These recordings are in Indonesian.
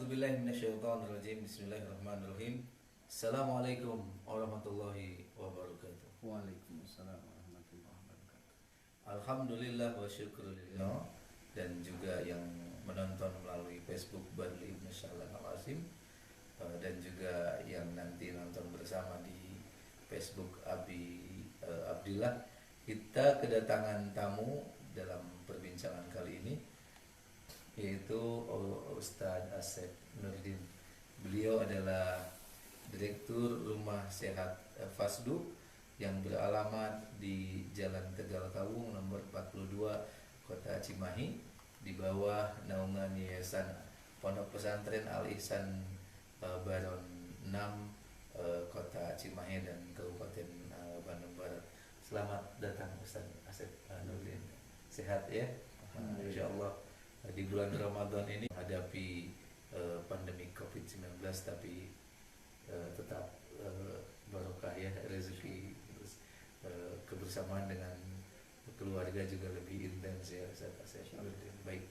A'udzubillahi minasyaitonirrajim. Bismillahirrahmanirrahim. Assalamualaikum warahmatullahi wabarakatuh. Waalaikumsalam warahmatullahi wabarakatuh. Alhamdulillah wa syukrulillah. Dan juga yang menonton melalui Facebook Badli Ibnu Syahlan Al-Azim, dan juga yang nanti nonton bersama di Facebook Abdillah. Kita kedatangan tamu dalam perbincangan kali ini, yaitu Ustadz Asep Nurdin. Beliau adalah Direktur Rumah Sehat Fasdu yang beralamat di Jalan Tegal Kawung nomor 42 Kota Cimahi, di bawah naungan Yayasan Pondok Pesantren Al Ihsan Baron 6 Kota Cimahi dan Kabupaten Bandung Barat. Selamat datang Ustadz Asep Nurdin. Sehat ya? Insyaallah. Di bulan Ramadan ini menghadapi pandemi COVID-19, tapi tetap barokah ya, rezeki, terus kebersamaan dengan keluarga juga lebih intens ya. Baik.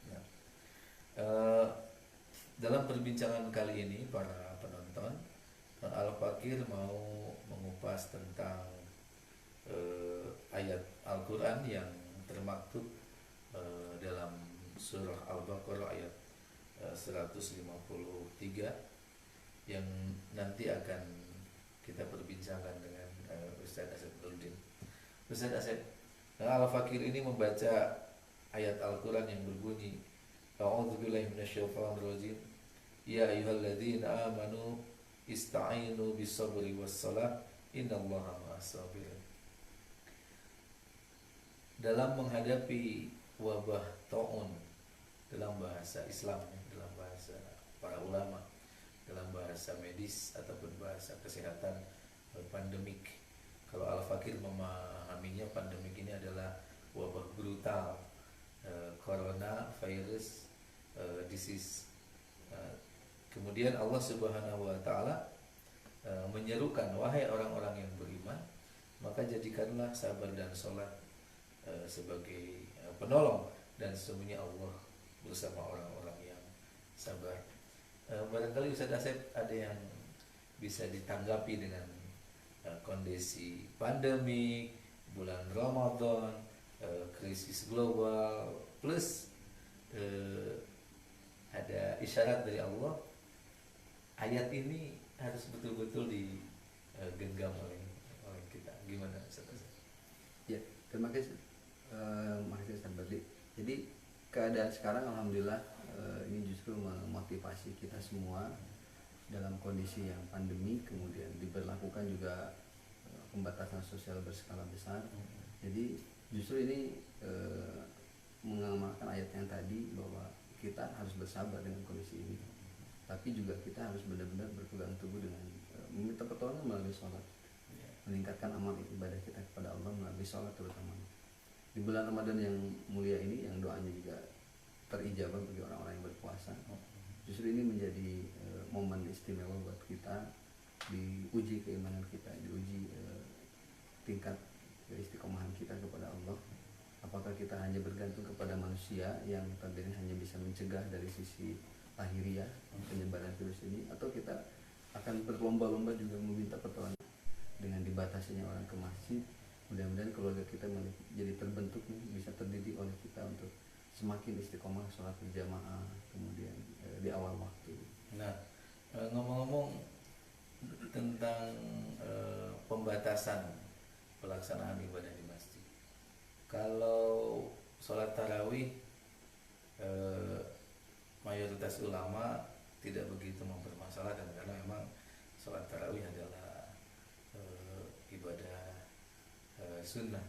Ya. Dalam perbincangan kali ini para penonton, Al-Fakir mau mengupas tentang ayat Al-Quran yang termaktub dalam surah Al-Baqarah ayat 153 yang nanti akan kita perbincangkan dengan Ustadz Asep Nurdin. Ustadz Asep, Al-Fakir ini membaca ayat Al-Quran yang berbunyi, A'udzubillahi minasyaitonirrajim, Ya ayyuhalladzina amanu ista'inu bis-sabri was-salah innallaha ma'as-sabirin. Dalam menghadapi wabah ta'un dalam bahasa Islam, dalam bahasa para ulama, dalam bahasa medis ataupun bahasa kesehatan, pandemik. Kalau Al-Fakir memahaminya, pandemik ini adalah wabah brutal, corona virus disease. Kemudian Allah Subhanahu wa taala menyerukan, wahai orang-orang yang beriman, maka jadikanlah sabar dan sholat sebagai penolong, dan sesungguhnya Allah bersama orang-orang yang sabar. Barangkali Ustadz Asep ada yang bisa ditanggapi dengan kondisi pandemi, bulan Ramadan, krisis global, plus ada isyarat dari Allah. Ayat ini harus betul-betul digenggam oleh kita. Gimana Ustadz Asep? Ya, terima kasih. Makasih Ustaz Badli. Jadi keadaan sekarang alhamdulillah ini justru memotivasi kita semua dalam kondisi yang pandemi, kemudian diberlakukan juga pembatasan sosial berskala besar. Jadi justru ini mengamalkan ayat yang tadi bahwa kita harus bersabar dengan kondisi ini, tapi juga kita harus benar-benar berpegang teguh dengan meminta pertolongan melalui sholat, meningkatkan amal ibadah kita kepada Allah melalui sholat terutama. Di bulan Ramadan yang mulia ini, yang doanya juga terijabah bagi orang-orang yang berpuasa, justru ini menjadi momen istimewa buat kita, diuji keimanan kita, diuji tingkat keistiqomahan kita kepada Allah. Apakah kita hanya bergantung kepada manusia yang tadinya hanya bisa mencegah dari sisi lahiriah penyebaran virus ini, atau kita akan berlomba-lomba juga meminta pertolongan dengan dibatasinya orang ke masjid. Mudah-mudahan keluarga kita jadi terbentuk nih, bisa terdidik oleh kita untuk semakin istiqomah sholat berjamaah, kemudian di awal waktu. Nah, ngomong-ngomong tentang pembatasan pelaksanaan ibadah di masjid, kalau sholat tarawih mayoritas ulama tidak begitu mempermasalahkan, karena memang sholat tarawih adalah ibadah sunnah.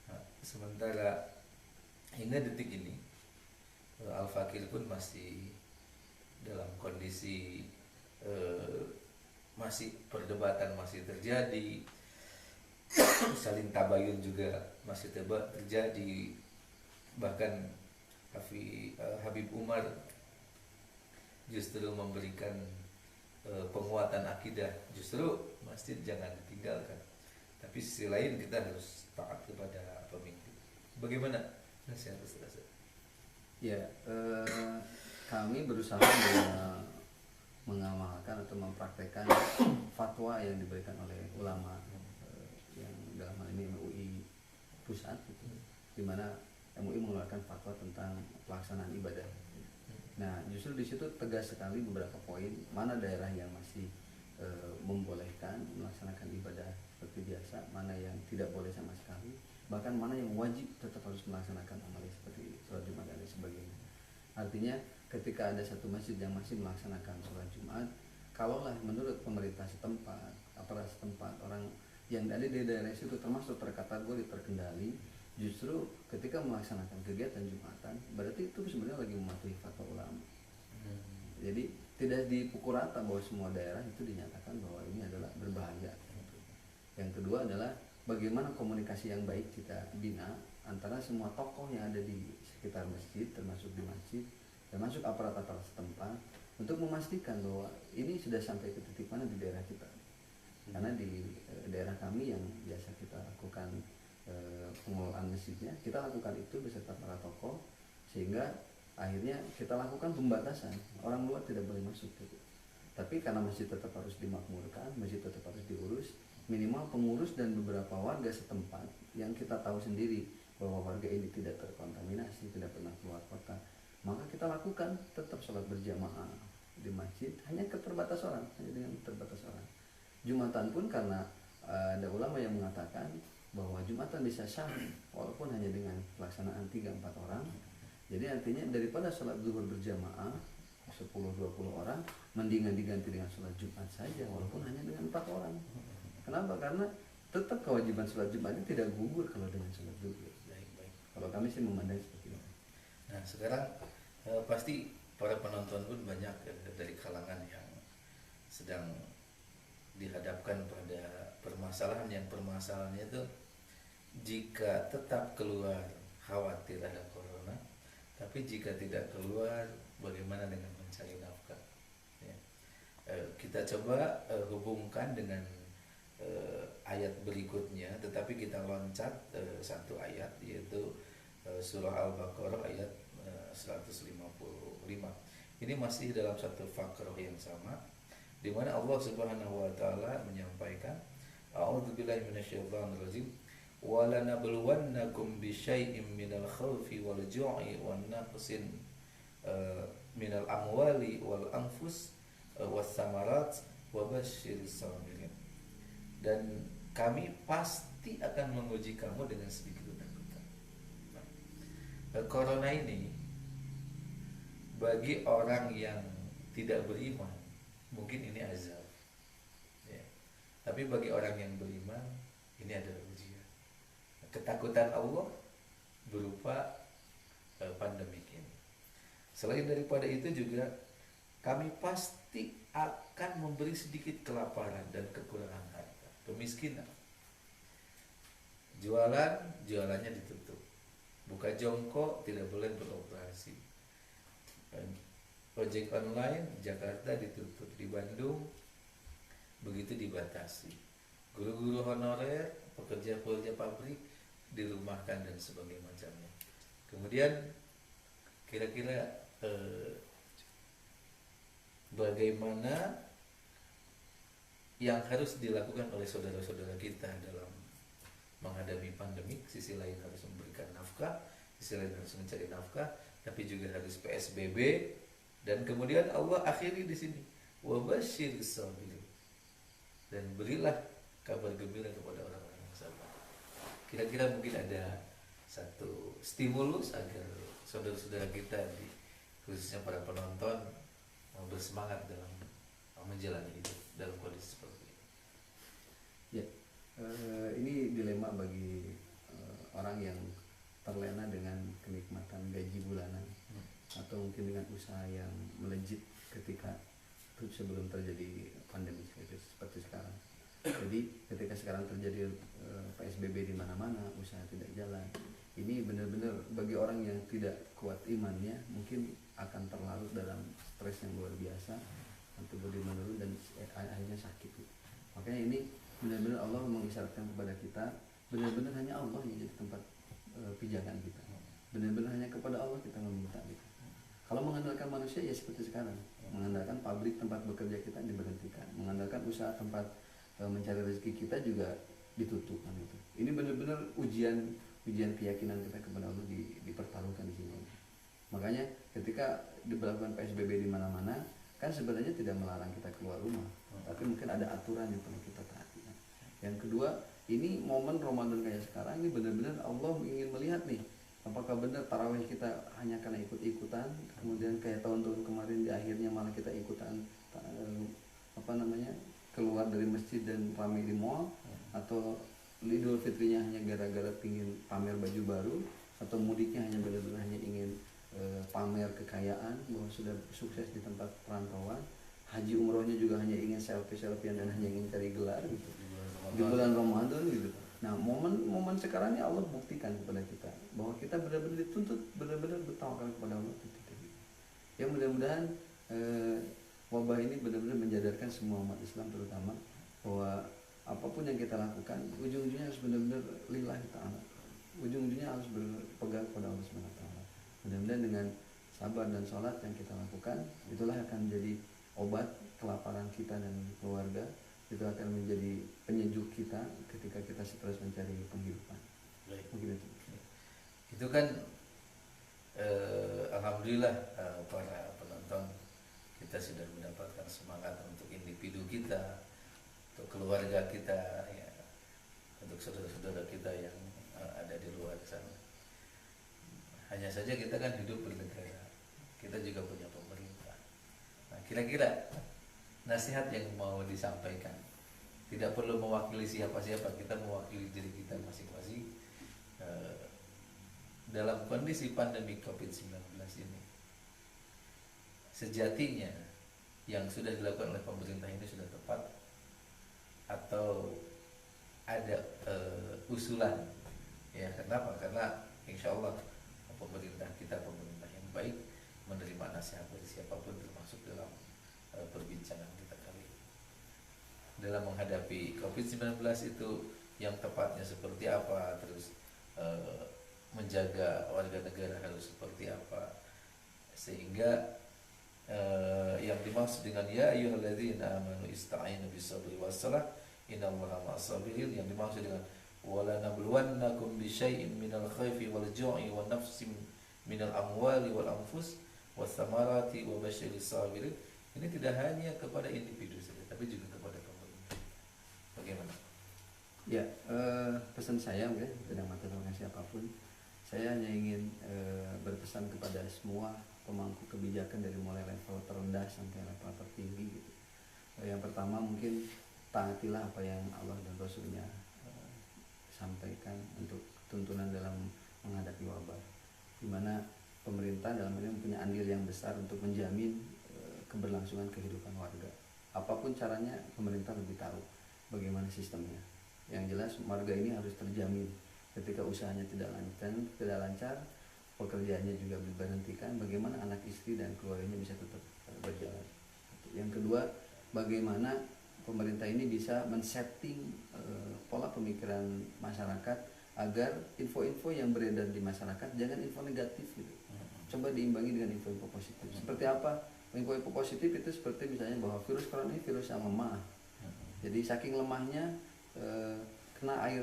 Nah, sementara hingga detik ini Al-Fakir pun masih dalam kondisi masih perdebatan masih terjadi, saling tabayun juga masih terjadi. Bahkan Habib Umar justru memberikan penguatan akidah, justru masjid jangan ditinggalkan, tapi sisi lain kita harus taat kepada pemimpin. Bagaimana nasihat Ustaz? Ya, kami berusaha mengamalkan atau mempraktekkan fatwa yang diberikan oleh ulama yang dalam hal ini MUI pusat gitu, di mana MUI mengeluarkan fatwa tentang pelaksanaan ibadah. Nah, justru di situ tegas sekali beberapa poin, mana daerah yang masih membolehkan melaksanakan ibadah seperti biasa, mana yang tidak boleh sama sekali, bahkan mana yang wajib tetap harus melaksanakan amal seperti sholat Jumat dan sebagainya. Artinya ketika ada satu masjid yang masih melaksanakan sholat Jumat, kalaulah menurut pemerintah setempat, aparat setempat, orang yang ada di daerah situ termasuk terkategori terkendali, justru ketika melaksanakan kegiatan Jumatan, berarti itu sebenarnya lagi mematuhi fatwa ulama. Jadi tidak dipukul rata bahwa semua daerah itu dinyatakan bahwa ini adalah berbahaya. Yang kedua adalah bagaimana komunikasi yang baik kita bina antara semua tokoh yang ada di sekitar masjid, termasuk di masjid, termasuk aparat-aparat setempat, untuk memastikan bahwa ini sudah sampai ke titik mana di daerah kita. Karena di daerah kami yang biasa kita lakukan pengelolaan masjidnya, kita lakukan itu beserta para tokoh, sehingga akhirnya kita lakukan pembatasan, orang luar tidak boleh masuk gitu. Tapi karena masjid tetap harus dimakmurkan, masjid tetap harus diurus, minimal pengurus dan beberapa warga setempat yang kita tahu sendiri bahwa warga ini tidak terkontaminasi, tidak pernah keluar kota, maka kita lakukan tetap sholat berjamaah di masjid, hanya terbatas orang, hanya dengan terbatas orang. Jumatan pun karena ada ulama yang mengatakan bahwa Jumatan bisa sah walaupun hanya dengan pelaksanaan 3-4 orang. Jadi artinya daripada sholat zuhur berjamaah 10-20 orang, mendingan diganti dengan sholat Jumat saja walaupun hanya dengan 4 orang. Kenapa? Karena tetap kewajiban sholat Jumat itu tidak gugur kalau dengan sholat zuhur. Kalau kami sih memandang seperti itu. Nah sekarang pasti para penonton pun banyak dari kalangan yang sedang dihadapkan pada permasalahannya itu, jika tetap keluar khawatir ada corona, tapi jika tidak keluar bagaimana dengan mencari nafkah ya. Kita coba hubungkan dengan ayat berikutnya, tetapi kita loncat satu ayat, yaitu surah Al-Baqarah ayat 155. Ini masih dalam satu fakrah yang sama, di mana Allah Subhanahu wa taala menyampaikan, a'udzubillahi minasyaitonir rajim, wa lanabluwannakum bisyai'im minal khaufi wal ju'i wan naqsin minal amwali wal anfus was samarat wa basyiris sabirin. Dan kami pasti akan menguji kamu dengan sedikit ketakutan. Corona ini bagi orang yang tidak beriman mungkin ini azab ya. Tapi bagi orang yang beriman ini adalah ujian. Ketakutan Allah berupa pandemi ini. Selain daripada itu juga kami pasti akan memberi sedikit kelaparan dan kekurangan harta, kemiskinan. Jualannya ditutup, buka jongkok tidak boleh beroperasi. Ojek online Jakarta ditutup, di Bandung begitu dibatasi. Guru-guru honorer, pekerja-pekerja pabrik dirumahkan dan sebagainya macamnya. Kemudian kira-kira bagaimana yang harus dilakukan oleh saudara-saudara kita dalam menghadapi pandemik? Sisi lain harus memberikan nafkah, sisi lain harus mencari nafkah, tapi juga harus PSBB. Dan kemudian Allah akhiri di sini, wabasyiris sabirin, dan berilah kabar gembira kepada orang-orang yang sabar. Kira-kira mungkin ada satu stimulus agar saudara-saudara kita, khususnya para penonton, bersemangat dalam menjalani hidup dalam kondisi seperti ini. Ya, ini dilema bagi orang yang terlena dengan kenikmatan gaji bulanan, atau mungkin dengan usaha yang melejit ketika sebelum terjadi pandemi seperti sekarang. Jadi ketika sekarang terjadi PSBB di mana-mana, usaha tidak jalan, ini benar-benar bagi orang yang tidak kuat imannya mungkin akan terlarut dalam stres yang luar biasa, antibodi menurun dan akhirnya sakit. Makanya ini benar-benar Allah mengisyaratkan kepada kita, benar-benar hanya Allah yang jadi tempat pijakan kita, benar-benar hanya kepada Allah kita meminta gitu. Kalau mengandalkan manusia ya seperti sekarang, mengandalkan pabrik tempat bekerja kita diberhentikan, mengandalkan usaha tempat mencari rezeki kita juga ditutup kan itu. Ini benar-benar ujian keyakinan kita kepada Allah dipertaruhkan di sini. Makanya ketika diberlakukan PSBB di mana-mana, kan sebenarnya tidak melarang kita keluar rumah, tapi mungkin ada aturan yang perlu kita taati. Yang kedua, ini momen Ramadan kayak sekarang ini benar-benar Allah ingin melihat nih, apakah benar tarawih kita hanya karena ikut-ikutan, kemudian kayak tahun-tahun kemarin di akhirnya malah kita ikutan keluar dari masjid dan ramai di mall, atau Idul Fitrinya hanya gara-gara pingin pamer baju baru, atau mudiknya hanya benar-benar hanya ingin pamer kekayaan bahwa sudah sukses di tempat perantauan, haji umrohnya juga hanya ingin selfie-selfiean dan hanya ingin cari gelar gitu di bulan Ramadan gitu. Nah momen sekarang ini Allah buktikan kepada kita bahwa kita benar-benar dituntut benar-benar bertawakal kepada Allah. Ya mudah-mudahan wabah ini benar-benar menjadarkan semua umat Islam terutama bahwa apapun yang kita lakukan ujung-ujungnya harus benar-benar lillahi ta'ala, ujung-ujungnya harus berpegang kepada Allah SWT. Mudah-mudahan dengan sabar dan sholat yang kita lakukan, itulah akan menjadi obat kelaparan kita dan keluarga. Itu akan menjadi penyejuk kita ketika kita stres mencari penghidupan. Begitu. Itu kan alhamdulillah para penonton kita sudah mendapatkan semangat untuk individu kita, untuk keluarga kita, ya, untuk saudara-saudara kita yang ada di luar sana. Hanya saja kita kan hidup bernegara, kita juga punya pemerintah. Nah, kira-kira nasihat yang mau disampaikan tidak perlu mewakili siapa-siapa, kita mewakili diri kita masing-masing dalam kondisi pandemi COVID-19 ini. Sejatinya yang sudah dilakukan oleh pemerintah ini sudah tepat atau ada usulan, ya kenapa? Karena insya Allah pemerintah kita pemerintah yang baik, menerima nasihat dari siapapun termasuk dalam perbincangan kita kali ini. Dalam menghadapi COVID-19 itu yang tepatnya seperti apa, terus menjaga warga negara harus seperti apa, sehingga yang dimaksud dengan ya ayyuhalladzina amanu ista'inu bis-sabri was-salah innallaha ma'as-sabirin, yang dimaksud dengan wala nabluwannakum bisyai'in minal khaifi wal ju'i wa nafsin minal amwali wal anfus was-samarati wa basyiris sabirin, ini tidak hanya kepada individu saja tapi juga kepada pemerintah. Bagaimana? Ya, pesan saya mungkin tidak masalah siapapun, saya hanya ingin berpesan kepada semua pemangku kebijakan dari mulai level terendah sampai level tertinggi gitu. Yang pertama mungkin taatilah apa yang Allah dan Rasulnya sampaikan untuk tuntunan dalam menghadapi wabah, di mana pemerintah dalam ini mempunyai andil yang besar untuk menjamin keberlangsungan kehidupan warga. Apapun caranya pemerintah lebih tahu bagaimana sistemnya. Yang jelas warga ini harus terjamin ketika usahanya tidak lancar, pekerjaannya juga diberhentikan, bagaimana anak istri dan keluarganya bisa tetap berjalan. Yang kedua, bagaimana pemerintah ini bisa men-setting pola pemikiran masyarakat agar info-info yang beredar di masyarakat jangan info negatif gitu. Coba diimbangi dengan info-info positif. Seperti apa? Info-info positif itu seperti misalnya bahwa virus corona ini virus yang lemah. Jadi saking lemahnya kena air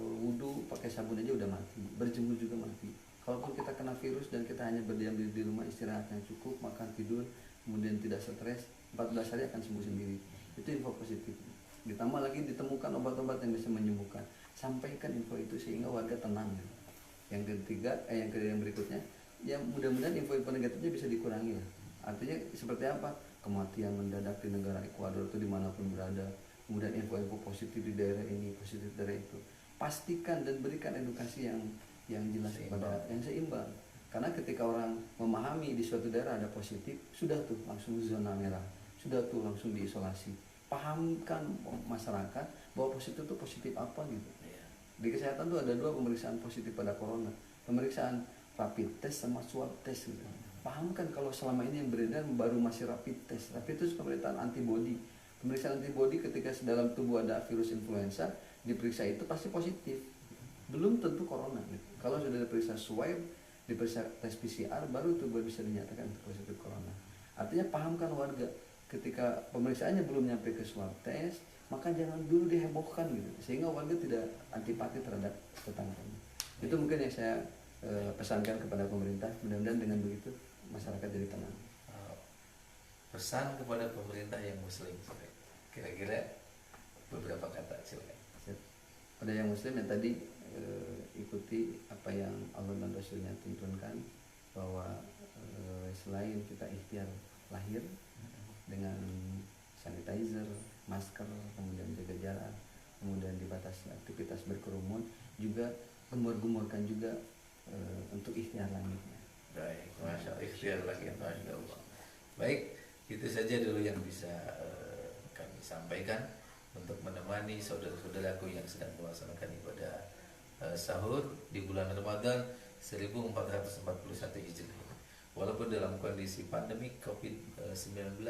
wudhu pakai sabun aja udah mati, berjemur juga mati. Kalaupun kita kena virus dan kita hanya berdiam di rumah, istirahat yang cukup, makan tidur, kemudian tidak stres, 14 hari akan sembuh sendiri. Itu info positif. Ditambah lagi ditemukan obat-obat yang bisa menyembuhkan. Sampaikan info itu sehingga warga tenang. Yang ketiga, yang berikutnya, ya mudah-mudahan info-info negatifnya bisa dikurangi lah. Artinya seperti apa? Kematian mendadak di negara Ekuador itu dimanapun berada. Kemudian info-info positif di daerah ini, positif daerah itu. Pastikan dan berikan edukasi yang jelas kepada yang seimbang. Karena ketika orang memahami di suatu daerah ada positif, sudah tuh langsung zona merah, sudah tuh langsung diisolasi. Pahamkan masyarakat bahwa positif itu positif apa gitu. Di kesehatan tuh ada 2 pemeriksaan positif pada corona, pemeriksaan rapid test sama swab test gitu. Pahamkan kalau selama ini yang beredar baru masih rapid test. Rapid test pemeriksaan antibody. Pemeriksaan antibody ketika dalam tubuh ada virus influenza, diperiksa itu pasti positif. Belum tentu corona gitu. Kalau sudah diperiksa swab diperiksa tes PCR, baru itu baru bisa dinyatakan positif corona. Artinya pahamkan warga, ketika pemeriksaannya belum nyampe ke swab test, maka jangan dulu dihebohkan gitu, sehingga warga tidak antipati terhadap tetangganya. Itu mungkin yang saya pesankan kepada pemerintah. Mudah-mudahan dengan begitu masyarakat jadi tenang. Pesan kepada pemerintah yang muslim, kira-kira beberapa kata silakan. Pada yang muslim yang tadi ikuti apa yang Allah dan Rasulnya tuntunkan, bahwa selain kita ikhtiar lahir dengan sanitizer, masker, kemudian jaga jarak, kemudian dibatasi aktivitas berkerumun, juga gemur-gemurkan juga untuk ikhtiar langitnya. Baik, masya Allah, ikhtiar langit, masya Allah. Baik, itu saja dulu yang bisa kami sampaikan untuk menemani saudara-saudaraku yang sedang melaksanakan ibadah sahur di bulan Ramadan 1441 Hijriah. Walaupun dalam kondisi pandemi COVID-19,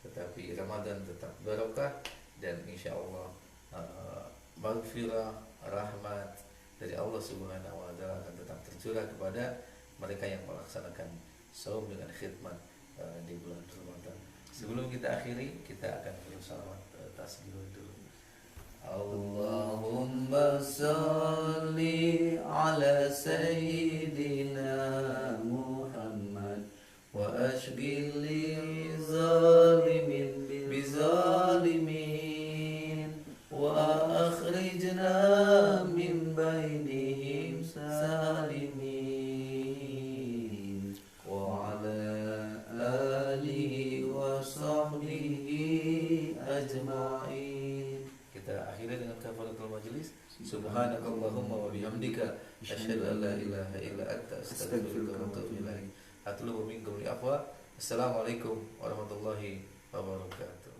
tetapi Ramadan tetap barokah, dan insya Allah maghfirah, rahmat dari Allah Subhanahu wa Ta'ala akan tetap tercurah kepada mereka yang melaksanakan saum dengan khidmat di bulan Ramadan. Sebelum kita akhiri, kita akan bersalawat tasbih dulu. Allahumma salli ala sayyidina Muhammad wa ashghil li zalimin bizalimin wa akhrijna min bainihim salimin wa ala alihi wa sahbihi ajma'in. Kita akhiri dengan kafaratul majlis. Subhanakallahumma wa bihamdika asyhadu an la ilaha illa anta astaghfiruka wa atubu ilaik. Atlubu minkum al-afwa. Assalamualaikum warahmatullahi wabarakatuh.